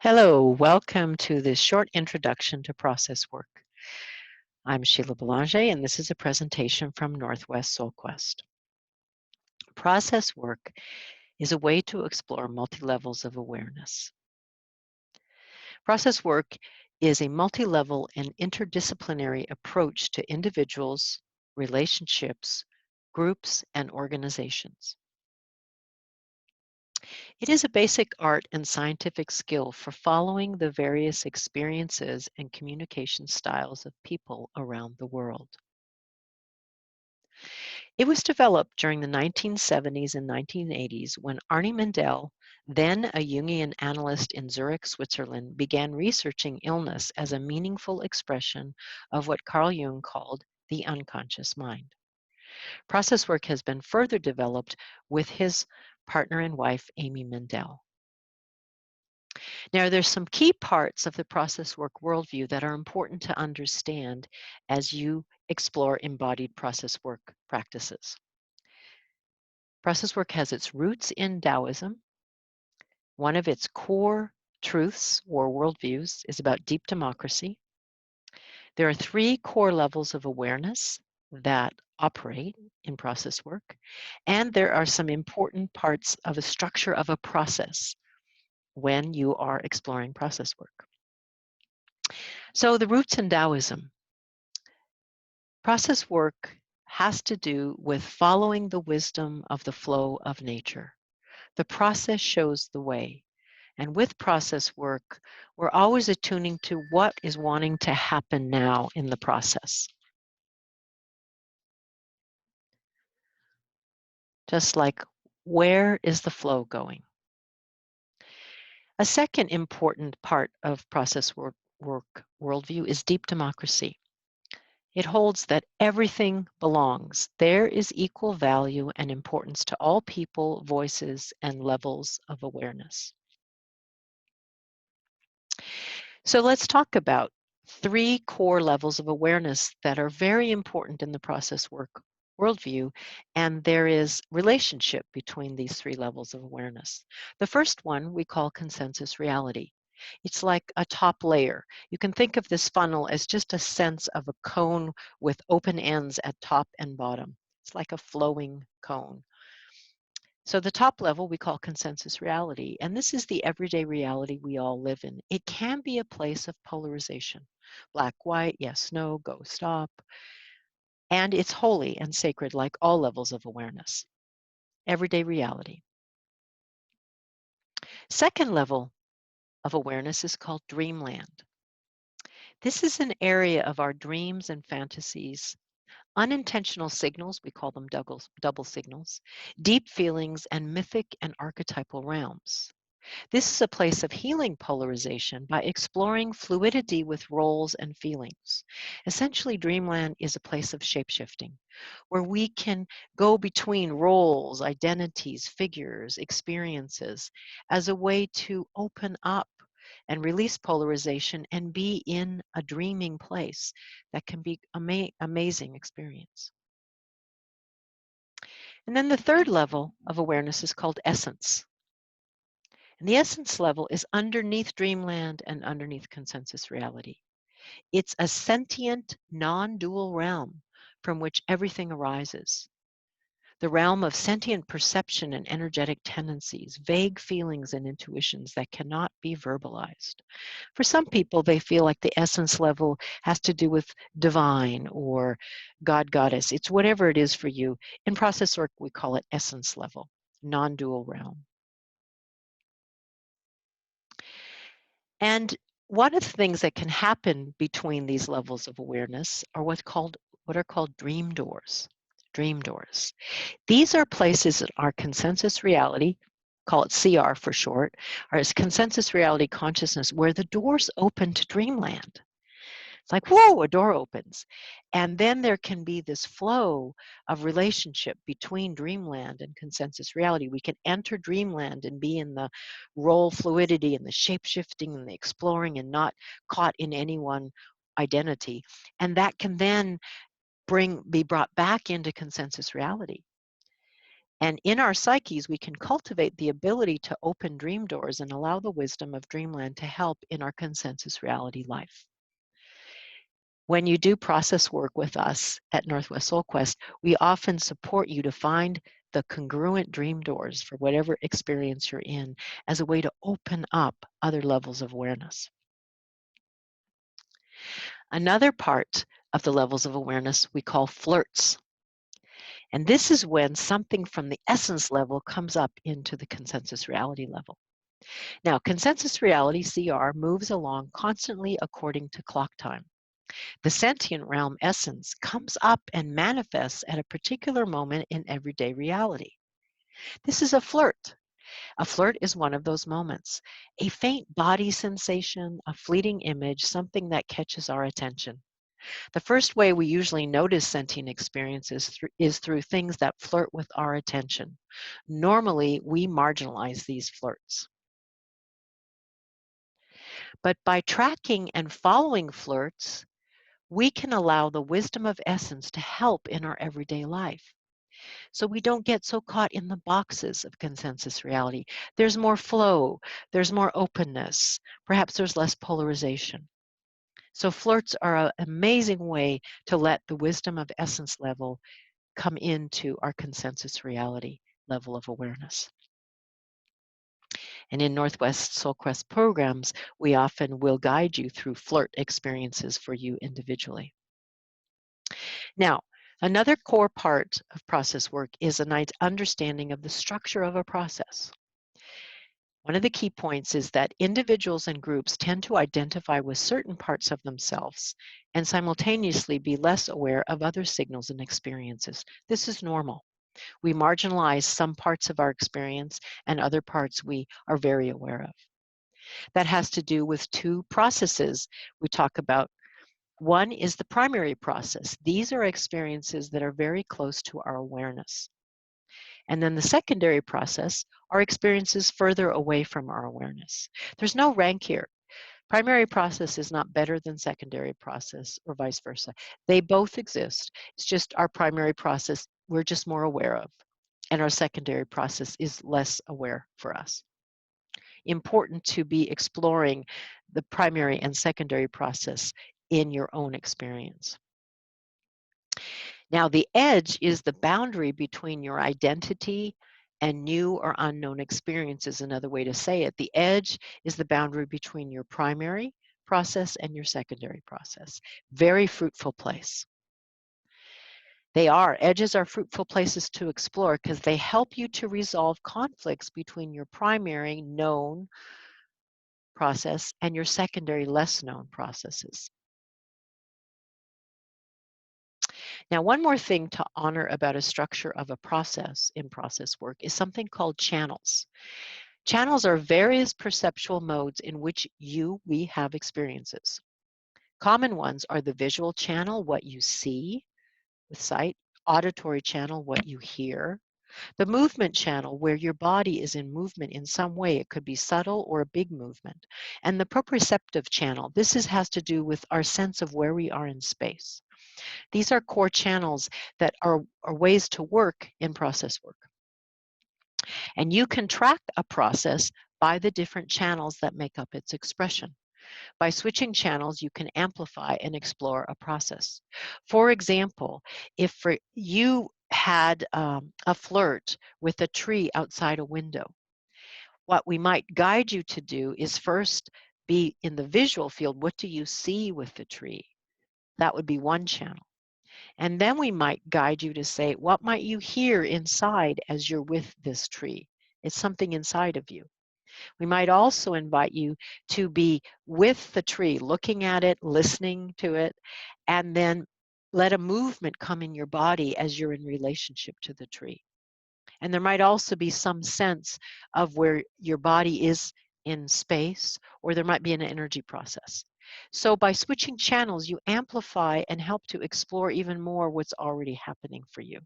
Hello, welcome to this short introduction to process work. I'm Sheila Belanger, and this is a presentation from Northwest SoulQuest. Process work is a way to explore multi-levels of awareness. Process work is a multi-level and interdisciplinary approach to individuals, relationships, groups, and organizations. It is a basic art and scientific skill for following the various experiences and communication styles of people around the world. It was developed during the 1970s and 1980s when Arny Mindell, then a Jungian analyst in Zurich, Switzerland, began researching illness as a meaningful expression of what Carl Jung called the unconscious mind. Process work has been further developed with his partner and wife, Amy Mindell. Now, there's some key parts of the process work worldview that are important to understand as you explore embodied process work practices. Process work has its roots in Taoism. One of its core truths or worldviews is about deep democracy. There are three core levels of awareness that operate in process work, and there are some important parts of a structure of a process when you are exploring process work. So the roots in Taoism. Process work has to do with following the wisdom of the flow of nature. The process shows the way. And with process work, we're always attuning to what is wanting to happen now in the process. Just like, where is the flow going? A second important part of process work worldview is deep democracy. It holds that everything belongs. There is equal value and importance to all people, voices, and levels of awareness. So let's talk about three core levels of awareness that are very important in the process work worldview, and there is relationship between these three levels of awareness. The first one we call consensus reality. It's like a top layer. You can think of this funnel as just a sense of a cone with open ends at top and bottom. It's like a flowing cone. So the top level we call consensus reality, and this is the everyday reality we all live in. It can be a place of polarization, black, white, yes, no, go, stop, and it's holy and sacred like all levels of awareness. Everyday reality. Second level of awareness is called dreamland. This is an area of our dreams and fantasies, unintentional signals, we call them double signals, deep feelings, and mythic and archetypal realms. This is a place of healing polarization by exploring fluidity with roles and feelings. Essentially, dreamland is a place of shapeshifting, where we can go between roles, identities, figures, experiences as a way to open up and release polarization and be in a dreaming place that can be amazing experience. And then the third level of awareness is called essence. And the essence level is underneath dreamland and underneath consensus reality. It's a sentient, non-dual realm from which everything arises. The realm of sentient perception and energetic tendencies, vague feelings and intuitions that cannot be verbalized. For some people, they feel like the essence level has to do with divine or God, goddess. It's whatever it is for you. In process work, we call it essence level, non-dual realm. And one of the things that can happen between these levels of awareness are what are called dream doors. Dream doors. These are places that our consensus reality, call it CR for short, or as consensus reality consciousness, where the doors open to dreamland. It's like, whoa, a door opens. And then there can be this flow of relationship between dreamland and consensus reality. We can enter dreamland and be in the role fluidity and the shape-shifting and the exploring and not caught in any one identity. And that can then be brought back into consensus reality. And in our psyches, we can cultivate the ability to open dream doors and allow the wisdom of dreamland to help in our consensus reality life. When you do process work with us at Northwest Soul Quest, we often support you to find the congruent dream doors for whatever experience you're in as a way to open up other levels of awareness. Another part of the levels of awareness we call flirts. And this is when something from the essence level comes up into the consensus reality level. Now, consensus reality, CR, moves along constantly according to clock time. The sentient realm essence comes up and manifests at a particular moment in everyday reality. This is a flirt. A flirt is one of those moments. A faint body sensation, a fleeting image, something that catches our attention. The first way we usually notice sentient experiences is through things that flirt with our attention. Normally, we marginalize these flirts. But by tracking and following flirts, we can allow the wisdom of essence to help in our everyday life. So we don't get so caught in the boxes of consensus reality. There's more flow, there's more openness, perhaps there's less polarization. So flirts are an amazing way to let the wisdom of essence level come into our consensus reality level of awareness. And in Northwest Soul Quest programs, we often will guide you through flirt experiences for you individually. Now, another core part of process work is an understanding of the structure of a process. One of the key points is that individuals and groups tend to identify with certain parts of themselves and simultaneously be less aware of other signals and experiences. This is normal. We marginalize some parts of our experience and other parts we are very aware of. That has to do with two processes we talk about. One is the primary process. These are experiences that are very close to our awareness. And then the secondary process are experiences further away from our awareness. There's no rank here. Primary process is not better than secondary process or vice versa. They both exist. It's just our primary process we're just more aware of, and our secondary process is less aware for us. Important to be exploring the primary and secondary process in your own experience. Now, the edge is the boundary between your identity and new or unknown experiences. Another way to say it, the edge is the boundary between your primary process and your secondary process. Very fruitful place. They are. Edges are fruitful places to explore because they help you to resolve conflicts between your primary known process and your secondary less known processes. Now, one more thing to honor about a structure of a process in process work is something called channels. Channels are various perceptual modes in which we have experiences. Common ones are the visual channel, what you see with sight, auditory channel, what you hear, the movement channel, where your body is in movement in some way. It could be subtle or a big movement. And the proprioceptive channel, has to do with our sense of where we are in space. These are core channels that are ways to work in process work. And you can track a process by the different channels that make up its expression. By switching channels, you can amplify and explore a process. For example, if you had a flirt with a tree outside a window, what we might guide you to do is first be in the visual field. What do you see with the tree? That would be one channel. And then we might guide you to say, what might you hear inside as you're with this tree? It's something inside of you. We might also invite you to be with the tree, looking at it, listening to it, and then let a movement come in your body as you're in relationship to the tree. And there might also be some sense of where your body is in space, or there might be an energy process. So by switching channels, you amplify and help to explore even more what's already happening for you.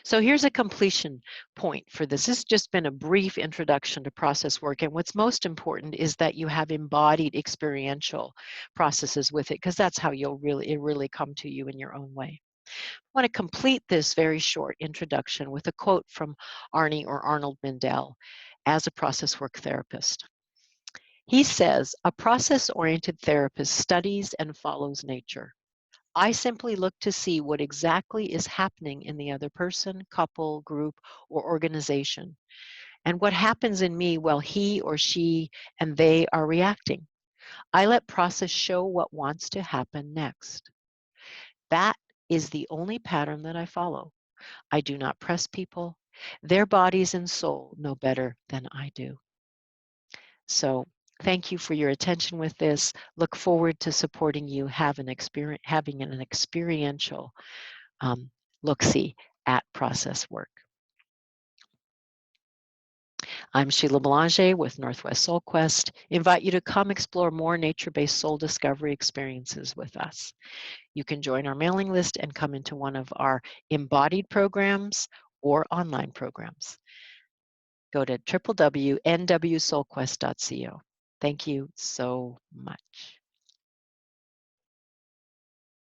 So here's a completion point for this. This has just been a brief introduction to process work. And what's most important is that you have embodied experiential processes with it, because that's how it really come to you in your own way. I want to complete this very short introduction with a quote from Arny or Arnold Mindell as a process work therapist. He says, "A process-oriented therapist studies and follows nature. I simply look to see what exactly is happening in the other person, couple, group, or organization, and what happens in me while he or she and they are reacting. I let process show what wants to happen next. That is the only pattern that I follow. I do not press people. Their bodies and soul know better than I do." So thank you for your attention with this. Look forward to supporting you having an experiential look-see at process work. I'm Sheila Belanger with Northwest Soul Quest. Invite you to come explore more nature-based soul discovery experiences with us. You can join our mailing list and come into one of our embodied programs or online programs. Go to www.nwsoulquest.co. Thank you so much.